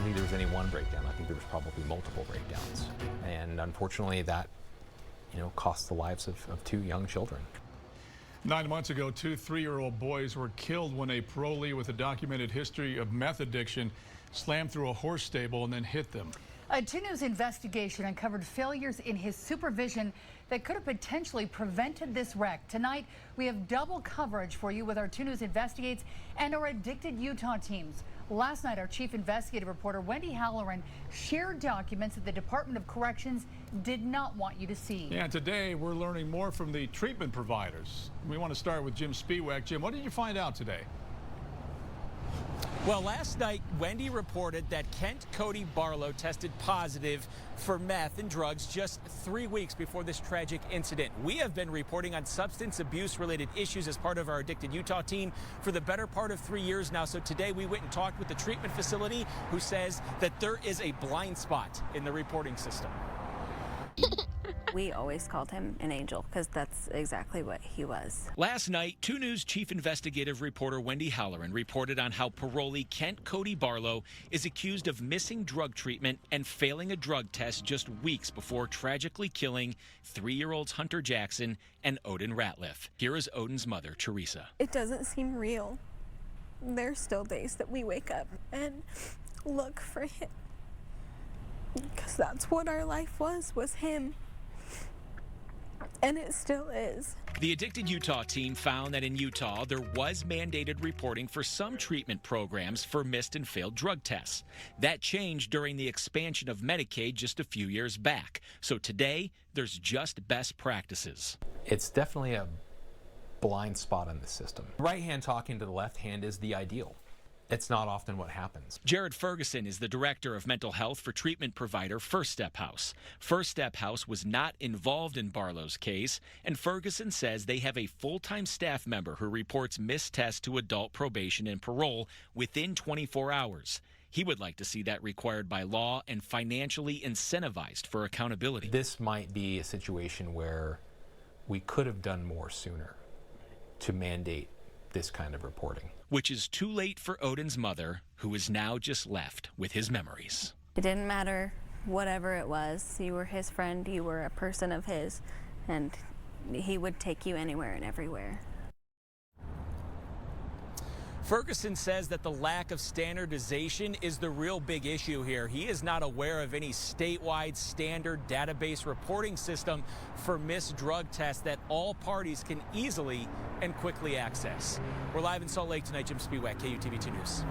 think there was any one breakdown. I think there was probably multiple breakdowns. And unfortunately that, cost the lives of two young children. 9 months ago, two 3-year-old boys were killed when a parolee with a documented history of meth addiction slammed through a horse stable and then hit them. A 2 News investigation uncovered failures in his supervision that could have potentially prevented this wreck. Tonight, we have double coverage for you with our 2 News Investigates and our Addicted Utah teams. Last night, our chief investigative reporter, Wendy Halloran, shared documents that the Department of Corrections did not want you to see. Yeah, today we're learning more from the treatment providers. We want to start with Jim Spiewak. Jim, what did you find out today? Well, last night, Wendy reported that Kent Cody Barlow tested positive for meth and drugs just 3 weeks before this tragic incident. We have been reporting on substance abuse-related issues as part of our Addicted Utah team for the better part of 3 years now. So today we went and talked with the treatment facility, who says that there is a blind spot in the reporting system. We always called him an angel because that's exactly what he was. Last night, 2 News chief investigative reporter Wendy Halloran reported on how parolee Kent Cody Barlow is accused of missing drug treatment and failing a drug test just weeks before tragically killing 3-year-olds Hunter Jackson and Odin Ratliff. Here is Odin's mother, Teresa. It doesn't seem real. There's still days that we wake up and look for him because that's what our life was him. And it still is. The Addicted Utah team found that in Utah, there was mandated reporting for some treatment programs for missed and failed drug tests. That changed during the expansion of Medicaid just a few years back. So today, there's just best practices. It's definitely a blind spot in the system. Right hand talking to the left hand is the ideal. It's not often what happens. Jared Ferguson is the director of mental health for treatment provider First Step House. First Step House was not involved in Barlow's case, and Ferguson says they have a full-time staff member who reports missed tests to adult probation and parole within 24 hours. He would like to see that required by law and financially incentivized for accountability. This might be a situation where we could have done more sooner to mandate this kind of reporting. Which is too late for Odin's mother, who is now just left with his memories. It didn't matter whatever it was. You were his friend, you were a person of his, and he would take you anywhere and everywhere. Ferguson says that the lack of standardization is the real big issue here. He is not aware of any statewide standard database reporting system for missed drug tests that all parties can easily and quickly access. We're live in Salt Lake tonight. Jim Spiewak, KUTV 2 News.